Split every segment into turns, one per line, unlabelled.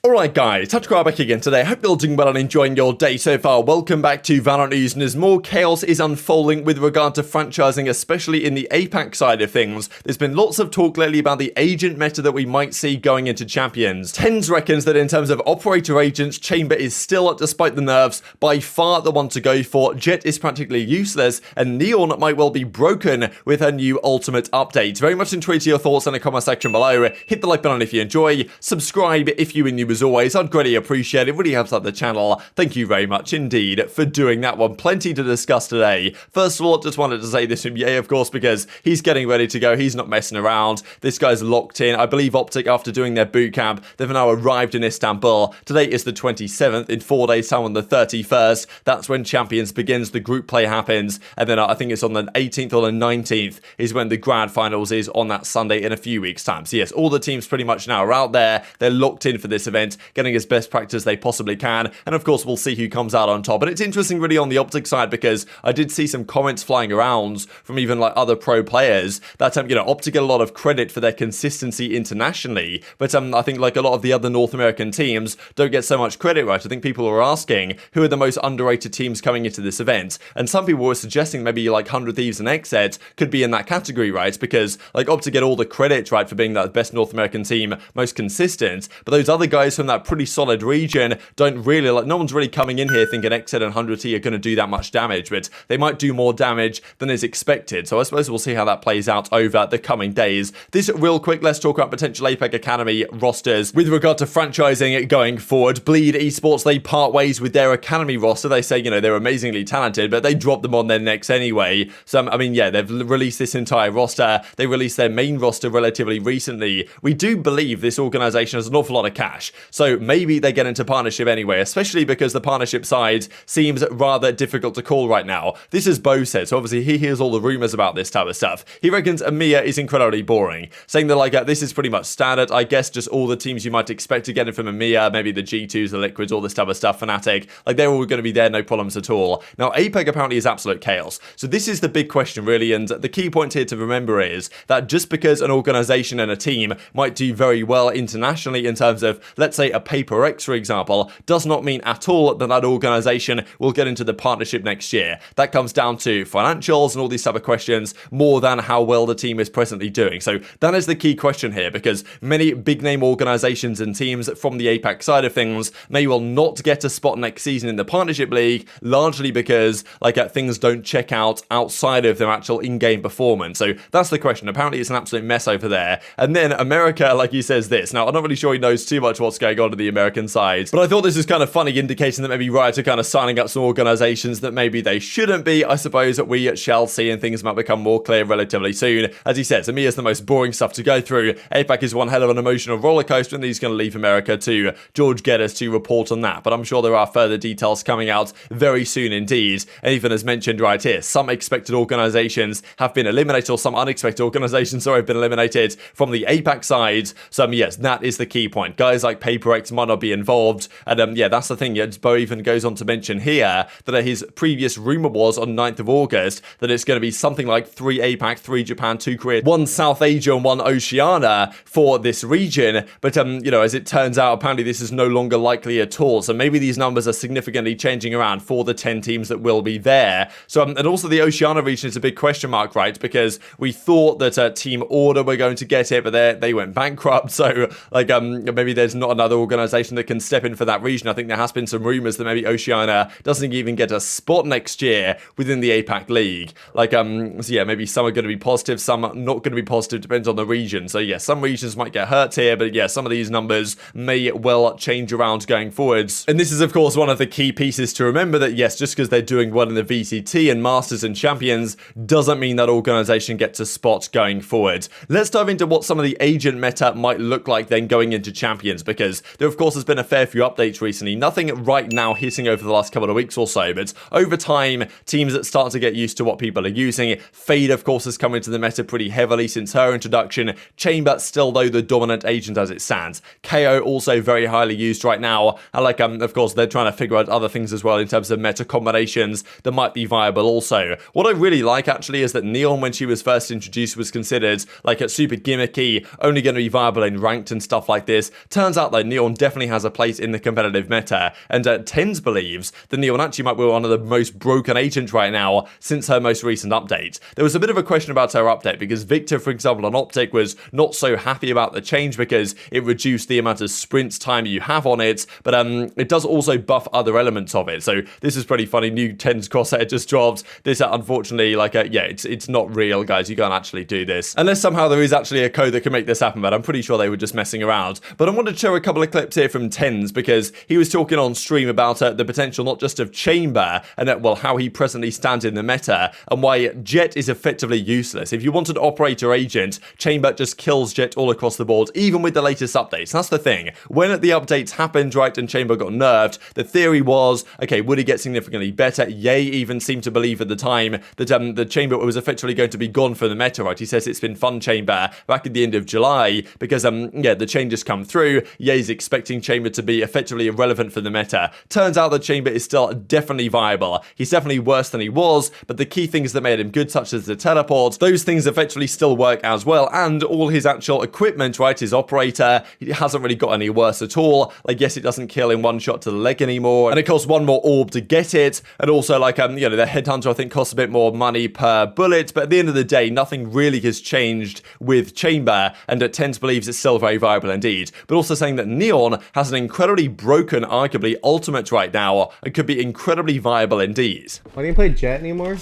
Alright guys, TacticalRab back again today. Hope you're all doing well and enjoying your day so far. Welcome back to VALORANT News, and as more chaos is unfolding with regard to franchising, especially in the APAC side of things, there's been lots of talk lately about the agent meta that we might see going into Champions. TenZ reckons that in terms of operator agents, Chamber is still, despite the nerfs, by far the one to go for. Jett is practically useless, and Neon might well be broken with her new ultimate update. Very much intrigued to your thoughts in the comment section below. Hit the like button if you enjoy, subscribe if you are new as always. I'd greatly appreciate it. It really helps out the channel. Thank you very much indeed for doing that one. Plenty to discuss today. First of all, just wanted to say this from Ye, of course, because he's getting ready to go. He's not messing around. This guy's locked in. I believe OpTic, after doing their boot camp, they've now arrived in Istanbul. Today is the 27th. In 4 days' time on the 31st, that's when Champions begins. The group play happens. And then I think it's on the 18th or the 19th is when the grand finals is on that Sunday in a few weeks' time. So yes, all the teams pretty much now are out there. They're locked in for this event, getting as best practice they possibly can, and of course we'll see who comes out on top. And it's interesting really on the OpTic side, because I did see some comments flying around from even like other pro players that OpTic get a lot of credit for their consistency internationally, but I think like a lot of the other North American teams don't get so much credit, right? I think people are asking who are the most underrated teams coming into this event, and some people were suggesting maybe like 100 Thieves and xNed could be in that category, right? Because like OpTic get all the credit, right, for being that best North American team, most consistent, but those other guys from that pretty solid region don't really, like, no one's really coming in here thinking xNed and 100T are going to do that much damage, but they might do more damage than is expected. So I suppose we'll see how that plays out over the coming days. This real quick, let's talk about potential APAC Academy rosters with regard to franchising going forward. Bleed Esports, they part ways with their Academy roster. They say, they're amazingly talented, but they drop them on their necks anyway. So, I mean, yeah, they've released this entire roster. They released their main roster relatively recently. We do believe this organization has an awful lot of cash, so maybe they get into partnership anyway, especially because the partnership side seems rather difficult to call right now. This is Bo said, so obviously he hears all the rumors about this type of stuff. He reckons EMEA is incredibly boring, saying that like this is pretty much standard. I guess just all the teams you might expect to get in from EMEA, maybe the G2s, the Liquids, all this type of stuff, Fnatic, like they're all going to be there, no problems at all. Now APAC apparently is absolute chaos, so this is the big question really, and the key point here to remember is that just because an organization and a team might do very well internationally in terms of, let's say, a Paper X, for example, does not mean at all that that organization will get into the partnership next year. That comes down to financials and all these type of questions more than how well the team is presently doing. So that is the key question here, because many big name organizations and teams from the APAC side of things may well not get a spot next season in the partnership league, largely because things don't check out outside of their actual in-game performance. So that's the question. Apparently it's an absolute mess over there. And then America, like he says this. Now I'm not really sure he knows too much what's going on the American side, but I thought this was kind of funny, indicating that maybe Riot are kind of signing up some organizations that maybe they shouldn't be. I suppose that we shall see, and things might become more clear relatively soon. As he says, EMEA is the most boring stuff to go through. APAC is one hell of an emotional roller coaster, and he's going to leave America to George Geddes to report on that. But I'm sure there are further details coming out very soon indeed. And even as mentioned right here, some expected organizations have been eliminated, or some unexpected organizations, have been eliminated from the APAC side. So yes, that is the key point. Guys like Paper X might not be involved, and yeah, that's the thing. Bo even goes on to mention here that his previous rumor was on 9th of August that it's going to be something like 3 APAC, 3 Japan, 2 Korea, 1 South Asia, and 1 Oceania for this region. But as it turns out, apparently this is no longer likely at all. So maybe these numbers are significantly changing around for the 10 teams that will be there. So and also the Oceania region is a big question mark, right? Because we thought that Team Order were going to get it, but they went bankrupt. So maybe there's not another organization that can step in for that region. I think there has been some rumors that maybe Oceania doesn't even get a spot next year within the APAC league. So yeah, maybe some are going to be positive, some are not going to be positive, depends on the region. So yeah, some regions might get hurt here, but yeah, some of these numbers may well change around going forwards. And this is of course one of the key pieces to remember, that yes, just because they're doing well in the VCT and Masters and Champions doesn't mean that organization gets a spot going forward. Let's dive into what some of the agent meta might look like then going into Champions, because there of course has been a fair few updates recently. Nothing right now hitting over the last couple of weeks or so, but over time teams that start to get used to what people are using. Fade of course has come into the meta pretty heavily since her introduction. Chamber still though the dominant agent as it stands. KO also very highly used right now, and of course they're trying to figure out other things as well in terms of meta combinations that might be viable also. What I really like actually is that Neon, when she was first introduced, was considered like a super gimmicky, only going to be viable in ranked and stuff like this. Turns out out though, Neon definitely has a place in the competitive meta, and TenZ believes that Neon actually might be one of the most broken agents right now since her most recent update. There was a bit of a question about her update because Victor, for example, on OpTic was not so happy about the change because it reduced the amount of sprint time you have on it, but it does also buff other elements of it. So this is pretty funny. New TenZ crosshair just dropped. This unfortunately, yeah, it's not real, guys. You can't actually do this unless somehow there is actually a code that can make this happen, but I'm pretty sure they were just messing around. But I wanted to show a couple of clips here from TenZ because he was talking on stream about the potential not just of Chamber and well, how he presently stands in the meta and why Jett is effectively useless. If you want an operator agent, Chamber just kills Jett all across the board, even with the latest updates. That's the thing. When the updates happened, right, and Chamber got nerfed, the theory was, okay, would he get significantly better? Ye even seemed to believe at the time that the Chamber was effectively going to be gone from the meta, right? He says it's been fun Chamber back at the end of July because, yeah, the changes come through. Ye's expecting Chamber to be effectively irrelevant for the meta. Turns out that Chamber is still definitely viable. He's definitely worse than he was, but the key things that made him good, such as the teleport, those things effectively still work as well, and all his actual equipment, right, his operator, he hasn't really got any worse at all. Like, yes, it doesn't kill in one shot to the leg anymore, and it costs one more orb to get it, and also, like, you know, the headhunter, I think, costs a bit more money per bullet, but at the end of the day, nothing really has changed with Chamber, and TenZ believes it's still very viable indeed, but also saying that Neon has an incredibly broken, arguably, ultimate right now, and could be incredibly viable indeed.
Why don't you play Jett anymore?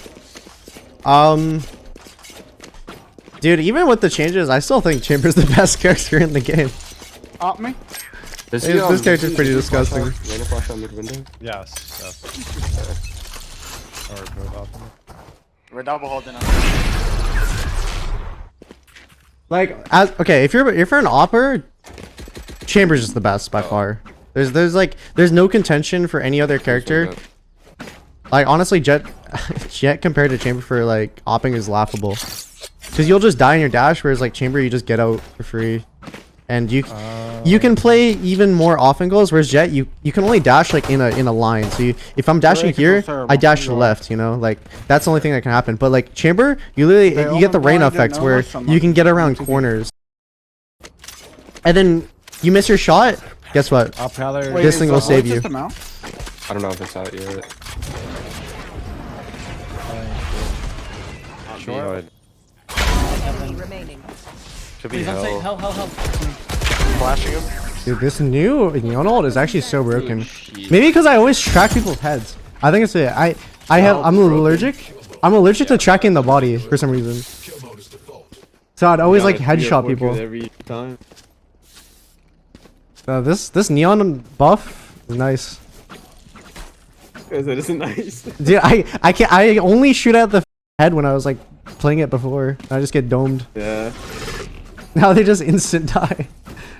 Dude, even with the changes, I still think Chamber's the best character in the game.
Me?
This character's pretty disgusting.
Yes.
We're double holding on.
Like, okay, if you're an opper, Chamber's just the best by far. There's no contention for any other character. Like, honestly, Jett compared to Chamber for like opping is laughable. Because you'll just die in your dash, whereas like Chamber you just get out for free. And you can play even more off angles, whereas Jett you can only dash like in a line. So if I'm dashing here, I dash to the left, you know, like that's the only thing that can happen. But like Chamber, you get the rain effects where you can get around corners. And then you miss your shot, guess what? This thing will save you.
I don't know if it's out yet.
Sure.
Could be hell.
Help.
Flashing him.
Dude, this new Neon ult is actually so broken. Maybe because I always track people's heads. I think it's it. I'm allergic. I'm allergic to tracking the body for some reason. So I'd always like headshot people.
Every time.
This Neon buff is nice.
That isn't nice.
Dude, I only shoot at the head when I was like playing it before. I just get domed.
Yeah.
Now they just instant die.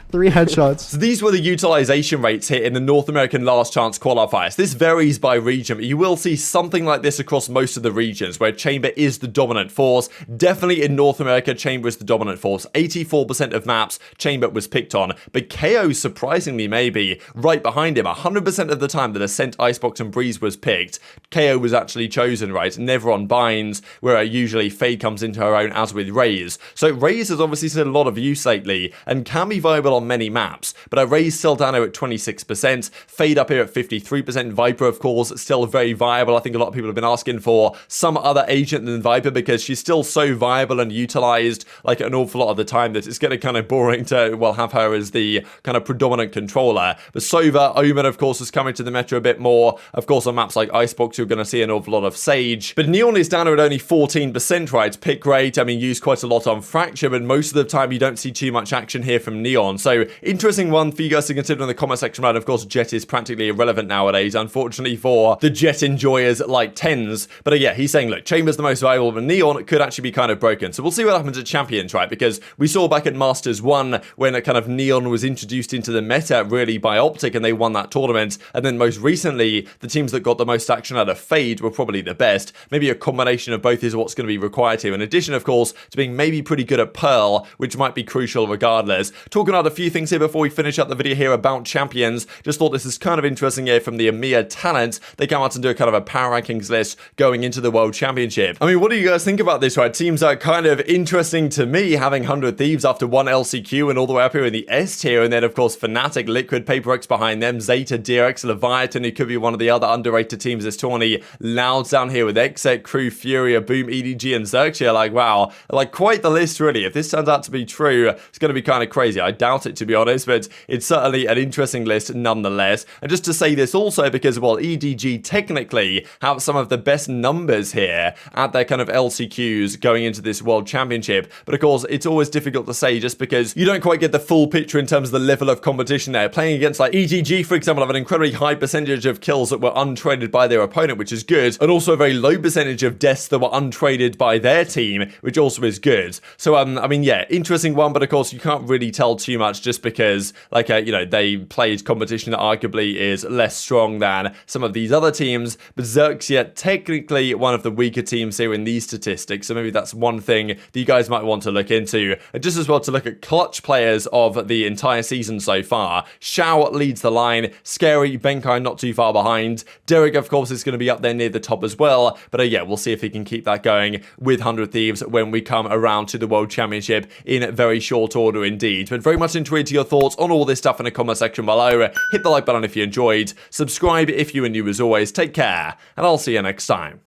3 headshots.
So these were the utilization rates here in the North American Last Chance qualifiers. This varies by region, but you will see something like this across most of the regions where Chamber is the dominant force. Definitely in North America, Chamber is the dominant force. 84% of maps, Chamber was picked on, but KO, surprisingly maybe, right behind him. 100% of the time that Ascent, Icebox, and Breeze was picked, KO was actually chosen, right? Never on binds, where usually Fade comes into her own, as with Raze. So Raze has obviously seen a lot of use lately, and can be viable on many maps, but Raze still down here at 26%, Fade up here at 53%, Viper of course still very viable. I think a lot of people have been asking for some other agent than Viper because she's still so viable and utilized like an awful lot of the time that it's getting kind of boring to, well, have her as the kind of predominant controller. But Sova, Omen of course is coming to the meta a bit more. Of course on maps like Icebox you're going to see an awful lot of Sage, but Neon is down here at only 14%, right? Pick rate, I mean, used quite a lot on Fracture, but most of the time you don't see too much action here from Neon. So interesting one for you guys to consider in the comment section, right? Of course, Jett is practically irrelevant nowadays, unfortunately for the Jett enjoyers like TenZ. But yeah, he's saying, look, Chamber's the most valuable, but Neon could actually be kind of broken. So we'll see what happens at Champions, right? Because we saw back at Masters 1 when a kind of Neon was introduced into the meta really by OpTic and they won that tournament. And then most recently, the teams that got the most action out of Fade were probably the best. Maybe a combination of both is what's going to be required here. In addition, of course, to being maybe pretty good at Pearl, which might be crucial regardless. Talking about the few things here before we finish up the video here about champions. Just thought this is kind of interesting here from the EMEA talent. They come out and do a kind of a power rankings list going into the World Championship. I mean, what do you guys think about this, right? Seems kind of interesting to me, having 100 Thieves after one LCQ and all the way up here in the S tier, and then of course Fnatic, Liquid, Paper behind them, Zeta, DRX, Leviathan, who could be one of the other underrated teams this tourney. Louds down here with Exec, Crew, Furia, Boom, EDG, and Xerxia. Like, wow, like quite the list really. If this turns out to be true, it's going to be kind of crazy. I doubt it, to be honest, but it's certainly an interesting list nonetheless. And just to say this also, because well, EDG technically have some of the best numbers here at their kind of LCQs going into this World Championship, but of course it's always difficult to say just because you don't quite get the full picture in terms of the level of competition there. Playing against like EDG, for example, have an incredibly high percentage of kills that were untraded by their opponent, which is good, and also a very low percentage of deaths that were untraded by their team, which also is good. So I mean, yeah, interesting one, but of course you can't really tell too much just because like you know, they played competition that arguably is less strong than some of these other teams. But Xerxia technically one of the weaker teams here in these statistics, so maybe that's one thing that you guys might want to look into, and just as well to look at clutch players of the entire season so far. Shao leads the line, Scary, Benkai not too far behind, Derek of course is going to be up there near the top as well, but yeah, we'll see if he can keep that going with 100 Thieves when we come around to the World Championship in very short order indeed. But very much intrigued to your thoughts on all this stuff in the comment section below. Hit the like button if you enjoyed, subscribe if you are new as always, take care, and I'll see you next time.